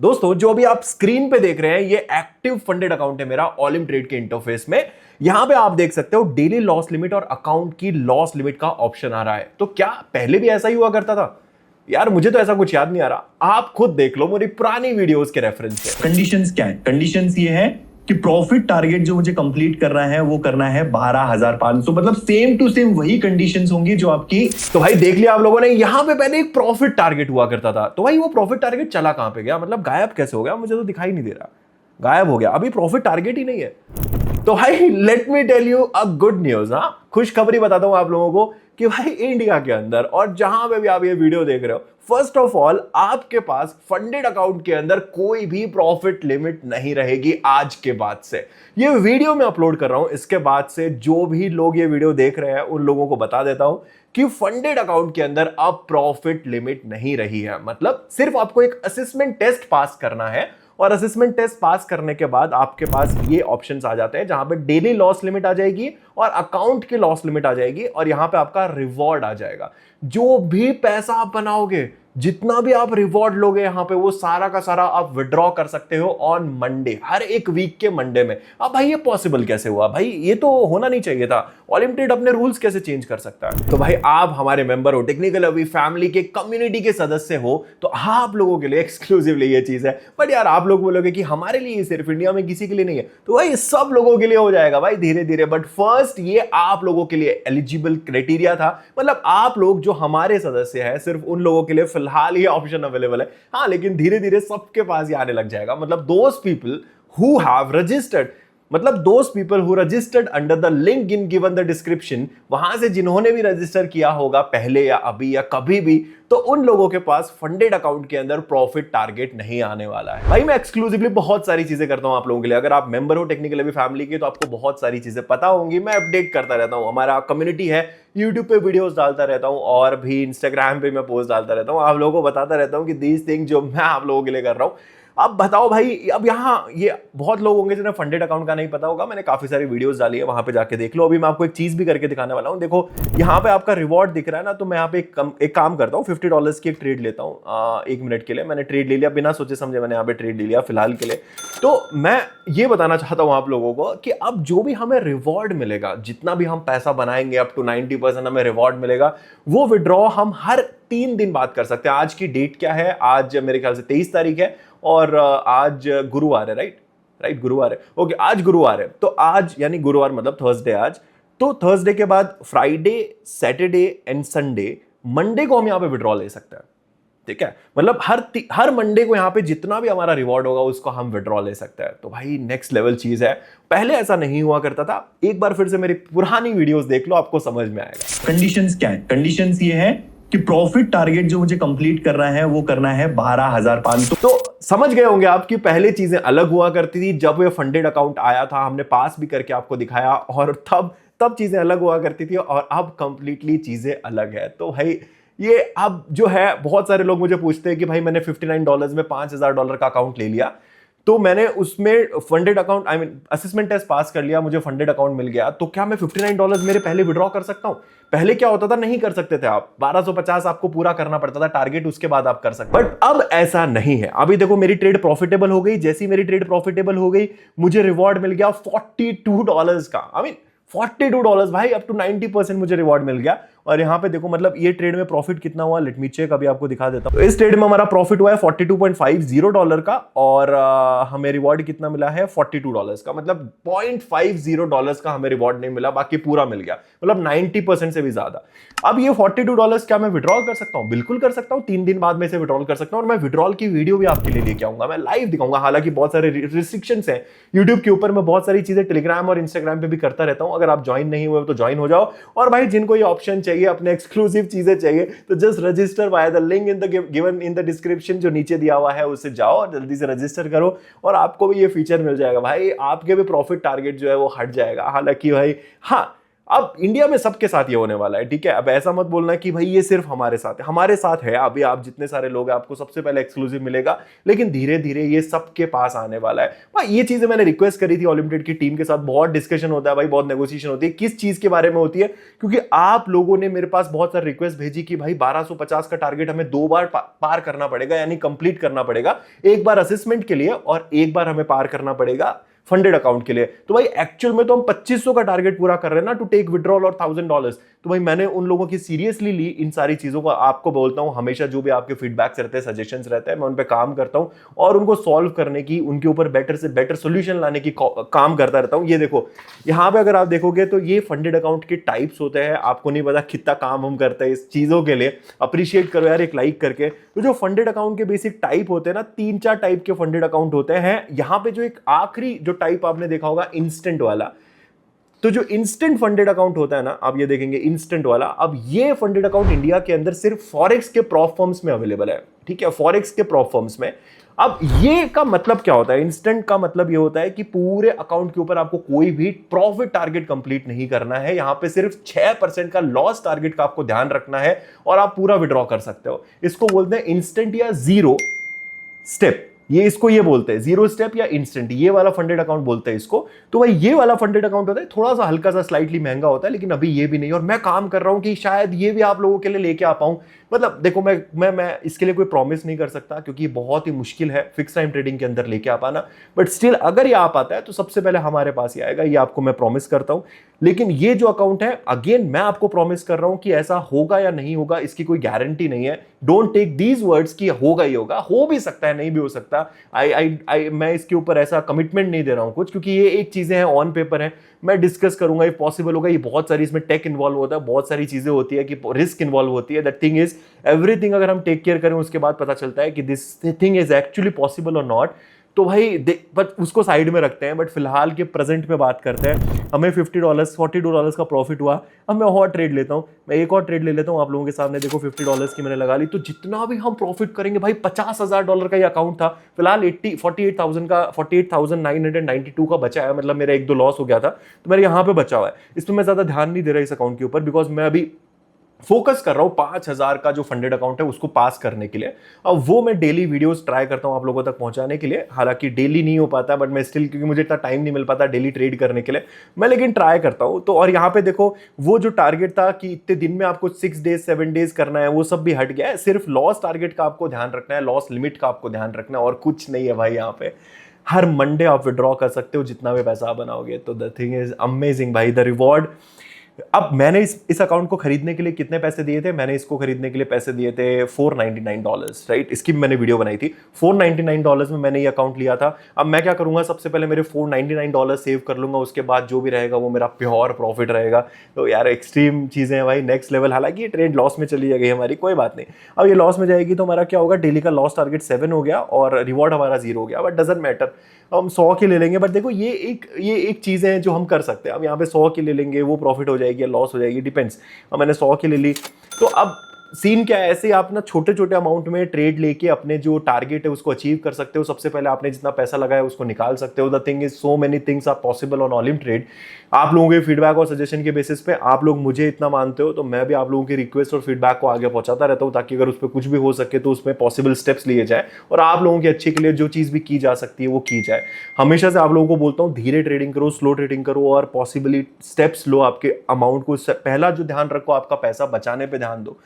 दोस्तों जो अभी आप स्क्रीन पे देख रहे हैं ये एक्टिव फंडेड अकाउंट है मेरा ऑलिम ट्रेड के इंटरफेस में। यहां पे आप देख सकते हो डेली लॉस लिमिट और अकाउंट की लॉस लिमिट का ऑप्शन आ रहा है। तो क्या पहले भी ऐसा ही हुआ करता था? यार मुझे तो ऐसा कुछ याद नहीं आ रहा। आप खुद देख लो मेरी पुरानी वीडियोस के रेफरेंस से। कंडीशंस क्या है? कंडीशंस ये है कि प्रॉफिट टारगेट जो मुझे कंप्लीट करना है वो करना है 12,500। मतलब सेम टू सेम वही कंडीशंस होंगी जो आपकी। तो भाई देख लिया आप लोगों ने, यहां पे पहले एक प्रॉफिट टारगेट हुआ करता था। तो भाई वो प्रॉफिट टारगेट चला कहां पे गया? मतलब गायब कैसे हो गया? मुझे तो दिखाई नहीं दे रहा, गायब हो गया। अभी प्रॉफिट टारगेट ही नहीं है। तो भाई let me tell you a good news. हाँ, खुशखबरी बताता हूं आप लोगों को कि भाई इंडिया के अंदर और जहां पे भी आप ये वीडियो देख रहे हो, फर्स्ट ऑफ ऑल आपके पास फंडेड अकाउंट के अंदर कोई भी प्रॉफिट लिमिट नहीं रहेगी आज के बाद से। ये वीडियो मैं अपलोड कर रहा हूं, इसके बाद से जो भी लोग ये वीडियो देख रहे हैं उन लोगों को बता देता हूं कि फंडेड अकाउंट के अंदर अब प्रॉफिट लिमिट नहीं रही है। मतलब सिर्फ आपको एक असेसमेंट टेस्ट पास करना है और असेसमेंट टेस्ट पास करने के बाद आपके पास ये ऑप्शंस आ जाते हैं जहां पे डेली लॉस लिमिट आ जाएगी और अकाउंट की लॉस लिमिट आ जाएगी और यहां पे आपका रिवॉर्ड आ जाएगा। जो भी पैसा आप बनाओगे, जितना भी आप रिवॉर्ड लोगे यहां पे, वो सारा का सारा आप विड्रॉ कर सकते हो ऑन मंडे, हर एक वीक के मंडे में। अब भाई ये पॉसिबल कैसे हुआ? भाई ये तो होना नहीं चाहिए था। ऑलिम ट्रेड अपने रूल्स कैसे चेंज कर सकता है? तो भाई आप हमारे मेंबर हो, टेक्निकल अभी फैमिली के कम्युनिटी के सदस्य हो, तो आप लोगों के लिए एक्सक्लूसिवली ये चीज है। बट यार आप लोग बोलोगे कि हमारे लिए सिर्फ इंडिया में किसी के लिए नहीं है, तो भाई सब लोगों के लिए हो जाएगा भाई धीरे धीरे। बट फर्स्ट ये आप लोगों के लिए एलिजिबल क्राइटेरिया था। मतलब आप लोग जो हमारे सदस्य हैं, सिर्फ उन लोगों के लिए फिलहाल ये ऑप्शन अवेलेबल है। हाँ, लेकिन धीरे धीरे सबके पास ये आने लग जाएगा। मतलब those people who have registered, मतलब those people who registered under the link in given the description, वहां से जिन्होंने भी रजिस्टर किया होगा पहले या अभी या कभी भी, तो उन लोगों के पास फंडेड अकाउंट के अंदर प्रॉफिट टारगेट नहीं आने वाला है। भाई मैं एक्सक्लूसिवली बहुत सारी चीजें करता हूं आप लोगों के लिए। अगर आप मेंबर हो टेक्निकल अभी फैमिली के, तो आपको बहुत सारी चीजें पता होंगी। मैं अपडेट करता रहता हूं, हमारा कम्युनिटी है, यूट्यूब पे वीडियोस डालता रहता हूं और भी इंस्टाग्राम पे मैं पोस्ट डालता रहता हूं। आप लोगों को बताता रहता हूं कि दीज थिंग जो मैं आप लोगों के लिए कर रहा हूं। अब बताओ भाई, अब यहाँ ये बहुत लोग होंगे जिन्हें फंडेड अकाउंट का नहीं पता होगा। मैंने काफी सारी वीडियोस डाली है, वहां पे जाके देख लो। अभी मैं आपको एक चीज भी करके दिखाने वाला हूँ। देखो यहाँ पे आपका रिवॉर्ड दिख रहा है ना, तो मैं यहाँ पे एक काम करता हूँ, $50 की एक ट्रेड लेता हूँ 1 मिनट के लिए। मैंने ट्रेड ले लिया, बिना सोचे समझे मैंने यहाँ पे ट्रेड ले लिया फिलहाल के लिए। तो मैं ये बताना चाहता हूँ आप लोगों को कि अब जो भी हमें रिवॉर्ड मिलेगा, जितना भी हम पैसा बनाएंगे अप टू 90% हमें रिवॉर्ड मिलेगा, वो विड्रॉ हम हर 3 दिन बाद कर सकते हैं। आज की डेट क्या है? आज मेरे ख्याल से 23 तारीख है और आज गुरुवार है। राइट, गुरुवार है। ओके, आज गुरुवार है। तो आज यानी गुरुवार मतलब थर्सडे आज। तो थर्सडे के बाद Friday, Saturday and Sunday, Monday को हम यहां पे विड्रॉ ले सकते हैं। ठीक है, मतलब हर मंडे को यहां पे जितना भी हमारा रिवॉर्ड होगा उसको हम विड्रॉ ले सकते हैं। तो भाई नेक्स्ट लेवल चीज है, पहले ऐसा नहीं हुआ करता था। एक बार फिर से मेरी पुरानी वीडियोस देख लो, आपको समझ में आएगा। कंडीशंस क्या है? कंडीशंस ये है कि प्रॉफिट टारगेट जो मुझे कंप्लीट करना है वो करना है 12,500। तो समझ गए होंगे आप कि पहले चीजें अलग हुआ करती थी। जब ये फंडेड अकाउंट आया था, हमने पास भी करके आपको दिखाया, और तब चीजें अलग हुआ करती थी और अब कंप्लीटली चीजें अलग है। तो भाई ये अब जो है, बहुत सारे लोग मुझे पूछते हैं कि भाई मैंने $59 में $5,000 का अकाउंट ले लिया, तो मैंने उसमें funded account assessment test pass कर लिया, मुझे फंडेड अकाउंट मिल गया, तो क्या मैं $59 मेरे पहले विड्रॉ कर सकता हूं? पहले क्या होता था, नहीं कर सकते थे आप। 1250 आपको पूरा करना पड़ता था टारगेट, उसके बाद आप कर सकते। बट अब ऐसा नहीं है। अभी देखो मेरी ट्रेड प्रॉफिटेबल हो गई। जैसी मेरी ट्रेड प्रॉफिटेबल हो गई, मुझे रिवॉर्ड मिल गया $42 का। $42 भाई, अप टू 90% मुझे रिवॉर्ड मिल गया। और यहां पे देखो, मतलब ये ट्रेड में प्रॉफिट कितना हुआ, लेट मी चेक, अभी आपको दिखा देता हूं। तो इस ट्रेड में हमारा प्रॉफिट हुआ है $42.50 का और हमें रिवॉर्ड कितना मिला है $42 का। मतलब $0.50 का हमें रिवॉर्ड नहीं मिला, बाकी पूरा मिल गया, मतलब 90% से भी ज्यादा। अब ये $42 क्या मैं विड्रॉल कर सकता हूं? बिल्कुल कर सकता हूं। 3 दिन बाद में इसे विड्रॉल कर सकता हूं और मैं विड्रॉल की वीडियो भी आपके लिए लेके आऊंगा, मैं लाइव दिखाऊंगा। हालांकि बहुत सारे रिस्ट्रिक्शंस हैं यूट्यूब के ऊपर, मैं बहुत सारी चीजें टेलीग्राम और इंस्टाग्राम पे भी करता रहता हूं। अगर आप ज्वाइन नहीं हुए तो ज्वाइन हो जाओ। और भाई जिनको ये ऑप्शन चाहिए, अपने एक्सक्लूसिव चीजें चाहिए, तो just register via the link in the given in the description, जो नीचे दिया हुआ है उससे जाओ और जल्दी से रजिस्टर करो और आपको भी ये फीचर मिल जाएगा। भाई आपके भी प्रॉफिट टारगेट जो है वो हट जाएगा। हालांकि भाई हाँ, अब इंडिया में सबके साथ ये होने वाला है, ठीक है। अब ऐसा मत बोलना कि भाई ये सिर्फ हमारे साथ है, हमारे साथ है। अभी आप जितने सारे लोग हैं आपको सबसे पहले एक्सक्लूसिव मिलेगा, लेकिन धीरे धीरे ये सबके पास आने वाला है भाई। ये चीजें मैंने रिक्वेस्ट करी थी ओलंपियाड की टीम के साथ, बहुत डिस्कशन होता है भाई, बहुत नेगोशिएशन होती है। किस चीज के बारे में होती है? क्योंकि आप लोगों ने मेरे पास बहुत सारी रिक्वेस्ट भेजी कि भाई 1250 का टारगेट हमें 2 बार पार करना पड़ेगा, यानी कंप्लीट करना पड़ेगा। एक बार असेसमेंट के लिए और एक बार हमें पार करना पड़ेगा फंडेड अकाउंट के लिए। तो भाई एक्चुअल में तो हम 2500 का टारगेट पूरा कर रहे हैं ना, टू टेक विड्रॉल और $1000। तो भाई मैंने उन लोगों की सीरियसली ली इन सारी चीजों को। आपको बोलता हूं हमेशा जो भी आपके फीडबैक्स रहते हैं, सजेशंस रहते हैं, मैं उन पे काम करता हूं और उनको सॉल्व करने की, उनके ऊपर बेटर से बेटर सोल्यूशन लाने की काम करता रहता हूं। ये देखो यहां पे अगर आप देखोगे तो ये फंडेड अकाउंट के टाइप्स होते हैं। आपको नहीं पता कितना काम हम करते हैं इस चीजों के लिए। अप्रिशिएट करो यार एक लाइक करके। तो जो फंडेड अकाउंट के बेसिक टाइप होते हैं ना, 3-4 टाइप के फंडेड अकाउंट होते हैं। यहां पे जो एक आखिरी जो टाइप आपने देखा होगा इंस्टेंट वाला, तो जो इंस्टेंट फंडेड अकाउंट होता है ना, आप ये देखेंगे इंस्टेंट वाला। अब ये फंडेड अकाउंट इंडिया के अंदर सिर्फ फॉरेक्स के प्रॉप फर्म्स में अवेलेबल है, ठीक है, फॉरेक्स के प्रॉप फर्म्स में। अब ये का मतलब क्या होता है? इंस्टेंट का मतलब ये होता है कि पूरे अकाउंट के ऊपर आपको कोई भी प्रॉफिट टारगेट कंप्लीट नहीं करना है। यहां पे सिर्फ 6% का लॉस टारगेट का आपको ध्यान रखना है और आप पूरा विड्रॉ कर सकते हो। इसको बोलते हैं इंस्टेंट या जीरो स्टेप। ये बोलते हैं जीरो स्टेप या इंस्टेंट, ये वाला फंडेड अकाउंट बोलते हैं इसको। तो भाई ये वाला फंडेड अकाउंट होता है, थोड़ा सा हल्का सा स्लाइटली महंगा होता है, लेकिन अभी ये भी नहीं। और मैं काम कर रहा हूं कि शायद ये भी आप लोगों के लिए लेके आ पाऊं। मतलब देखो मैं इसके लिए कोई प्रॉमिस नहीं कर सकता क्योंकि बहुत ही मुश्किल है फिक्स टाइम ट्रेडिंग के अंदर लेके आ पाना। बट स्टिल अगर ये आ पाता है तो सबसे पहले हमारे पास ही आएगा, ये आपको मैं प्रॉमिस करता हूं। लेकिन ये जो अकाउंट है, अगेन मैं आपको प्रॉमिस कर रहा हूं कि ऐसा होगा या नहीं होगा इसकी कोई गारंटी नहीं है। डोंट टेक दीज वर्ड्स कि होगा ही होगा, हो भी सकता है नहीं भी हो सकता। मैं इसके ऊपर ऐसा कमिटमेंट नहीं दे रहा हूं कुछ, क्योंकि ये एक चीजें हैं ऑन पेपर है। मैं डिस्कस करूंगा इफ पॉसिबल होगा। ये बहुत सारी इसमें टेक इन्वॉल्व होता है, बहुत सारी चीजें होती है कि रिस्क इन्वॉल्व होती है। दैट थिंग इज एवरीथिंग अगर हम टेक केयर करें उसके बाद पता चलता है कि this thing is actually possible और नॉट। तो भाई बट उसको साइड में रखते हैं। बट फिलहाल के प्रेजेंट में बात करते हैं। हमें $50 $42 का प्रॉफिट हुआ। अब मैं और ट्रेड लेता हूँ, मैं एक और ट्रेड ले लेता हूँ आप लोगों के सामने। देखो $50 की मैंने लगा ली, तो जितना भी हम प्रॉफिट करेंगे भाई, $50,000 का ये अकाउंट था। फिलहाल 48,992 का बचा है। मतलब मेरा 1-2 लॉस हो गया था, तो मेरे यहाँ पे बचा हुआ है। इसमें मैं ज्यादा ध्यान नहीं दे रहा इस अकाउंट के ऊपर, बिकॉज मैं अभी फोकस कर रहा हूं 5,000 का जो फंडेड अकाउंट है उसको पास करने के लिए। अब वो मैं डेली वीडियोस ट्राई करता हूं आप लोगों तक पहुंचाने के लिए। हालांकि डेली नहीं हो पाता, बट मैं स्टिल, क्योंकि मुझे इतना टाइम नहीं मिल पाता डेली ट्रेड करने के लिए, मैं लेकिन ट्राई करता हूं। तो और यहां पे देखो वो जो टारगेट था कि इतने दिन में आपको 6 डेज 7 डेज करना है, वो सब भी हट गया है। सिर्फ लॉस टारगेट का आपको ध्यान रखना है, लॉस लिमिट का आपको ध्यान रखना है, और कुछ नहीं है भाई। यहाँ पे हर मंडे आप विड्रॉ कर सकते हो जितना भी पैसा आप बनाओगे। तो द थिंग इज अमेजिंग भाई, द रिवॉर्ड। अब मैंने इस अकाउंट को खरीदने के लिए कितने पैसे दिए थे? मैंने इसको खरीदने के लिए पैसे दिए थे $499, राइट। इसकी भी मैंने वीडियो बनाई थी। $499 में मैंने ये अकाउंट लिया था। अब मैं क्या करूंगा, सबसे पहले मेरे $499 सेव कर लूंगा, उसके बाद जो भी रहेगा वो मेरा प्योर प्रॉफिट रहेगा। तो यार एक्सट्रीम चीजें हैं भाई, नेक्स्ट लेवल। हालांकि ये ट्रेड लॉस में चली गई हमारी, कोई बात नहीं। अब ये लॉस में जाएगी तो हमारा क्या होगा, डेली का लॉस टारगेट 7 हो गया और रिवॉर्ड हमारा 0 हो गया। बट डजंट मैटर, हम 100 के ले लेंगे। बट देखो ये एक चीजें हैं जो हम कर सकते हैं। अब यहाँ पे 100 के ले लेंगे, वो प्रॉफिट हो जाएगी या लॉस हो जाएगी, डिपेंड्स। अब मैंने 100 की ले ली, तो अब सीन क्या है, ऐसे आप ना छोटे छोटे अमाउंट में ट्रेड लेके अपने जो टारगेट है उसको अचीव कर सकते हो। सबसे पहले आपने जितना पैसा लगाया उसको निकाल सकते हो। The thing is so many things are possible on Olymp Trade. आप लोगों के फीडबैक और सजेशन के बेसिस पे, आप लोग मुझे इतना मानते हो तो मैं भी आप लोगों की रिक्वेस्ट और फीडबैक को आगे पहुंचाता रहता हूं, ताकि अगर उस पर कुछ भी हो सके तो उसमें पॉसिबल स्टेप्स लिए जाए और आप लोगों के अच्छे के लिए जो चीज भी की जा सकती है वो की जाए। हमेशा से आप लोगों को बोलता हूं धीरे ट्रेडिंग करो, स्लो ट्रेडिंग करो और पॉसिबली स्टेप्स लो। आपके अमाउंट को पहला जो ध्यान रखो, आपका पैसा बचाने पे ध्यान दो,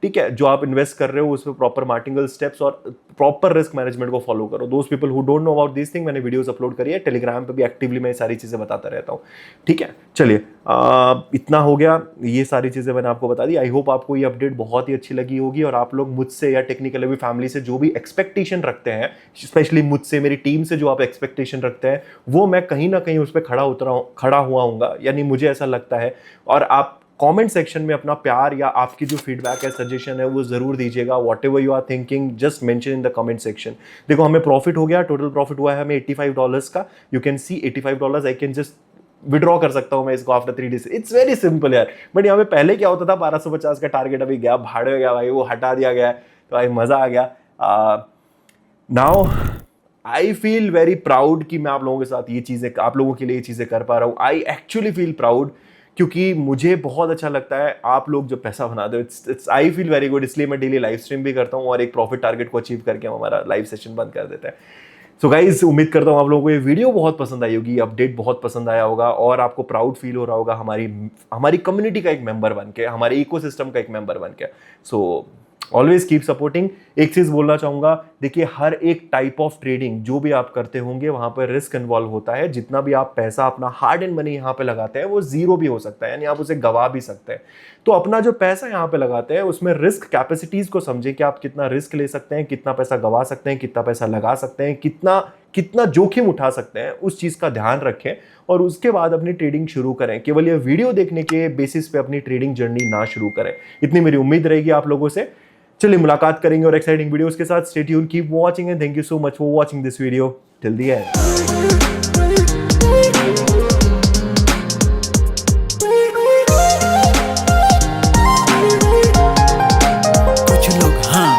ठीक है। जो आप इन्वेस्ट कर रहे हो उसमें प्रॉपर मार्केटिंग स्टेप्स और प्रॉपर रिस्क मैनेजमेंट को फॉलो करो। दोस्त people who don't know about this thing, मैंने वीडियोस अपलोड करी है, टेलीग्राम पे भी एक्टिवली मैं सारी चीजें बताता रहता हूँ, ठीक है। चलिए इतना हो गया, ये सारी चीजें मैंने आपको बता दी। आई होप आपको ये अपडेट बहुत ही अच्छी लगी होगी और आप लोग मुझसे या टेक्निकल भी फैमिली से जो भी एक्सपेक्टेशन रखते हैं, स्पेशली मुझसे, मेरी टीम से जो आप एक्सपेक्टेशन रखते हैं, वो मैं कहीं ना कहीं उस पर खड़ा हुआ हूँगा, यानी मुझे ऐसा लगता है। और आप कमेंट सेक्शन में अपना प्यार या आपकी जो फीडबैक है, सजेशन है, वो जरूर दीजिएगा। Whatever you are thinking, just mention in the comment section. देखो हमें प्रॉफिट हो गया, टोटल प्रॉफिट हुआ है हमें $85 का। You can see $85 I can just withdraw कर सकता हूं मैं इसको after 3 days. It's very simple यार। बट यहाँ पे पहले क्या होता था, 1250 का टारगेट अभी गया भाड़े हो गया भाई, वो हटा दिया गया है, तो भाई मजा आ गया। Now I feel very proud कि मैं आप लोगों के साथ ये चीजें, आप लोगों के लिए ये चीजें कर पा रहा हूँ। आई एक्चुअली फील प्राउड क्योंकि मुझे बहुत अच्छा लगता है आप लोग जो पैसा बनाते हो, it's I feel very good. इसलिए मैं डेली लाइव स्ट्रीम भी करता हूँ और एक प्रॉफिट टारगेट को अचीव करके हम हमारा लाइव सेशन बंद कर देते हैं। सो गाइज, उम्मीद करता हूँ आप लोगों को ये वीडियो बहुत पसंद आई होगी, अपडेट बहुत पसंद आया होगा और आपको प्राउड फील हो रहा होगा हमारी कम्युनिटी का एक मेंबर बन के, हमारे इकोसिस्टम का एक मेंबर बन के। So always keep supporting. एक चीज बोलना चाहूंगा, देखिए हर एक टाइप ऑफ ट्रेडिंग जो भी आप करते होंगे वहां पर रिस्क इन्वॉल्व होता है। जितना भी आप पैसा अपना हार्ड एंड मनी यहाँ पे लगाते हैं वो जीरो भी हो सकता है, यानी आप उसे गवा भी सकते हैं। तो अपना जो पैसा यहाँ पे लगाते हैं उसमें रिस्क कैपेसिटीज को समझे कि आप कितना रिस्क ले सकते हैं, कितना पैसा गवा सकते हैं, कितना पैसा लगा सकते हैं, कितना जोखिम उठा सकते हैं, उस चीज का ध्यान रखें और उसके बाद अपनी ट्रेडिंग शुरू करें। केवल ये वीडियो देखने के बेसिस पे अपनी ट्रेडिंग जर्नी ना शुरू करें, इतनी मेरी उम्मीद रहेगी आप लोगों से। चलिए मुलाकात करेंगे और एक्साइटिंग वीडियोस के साथ। Stay tuned, keep watching and thank you so much for watching this video till the end.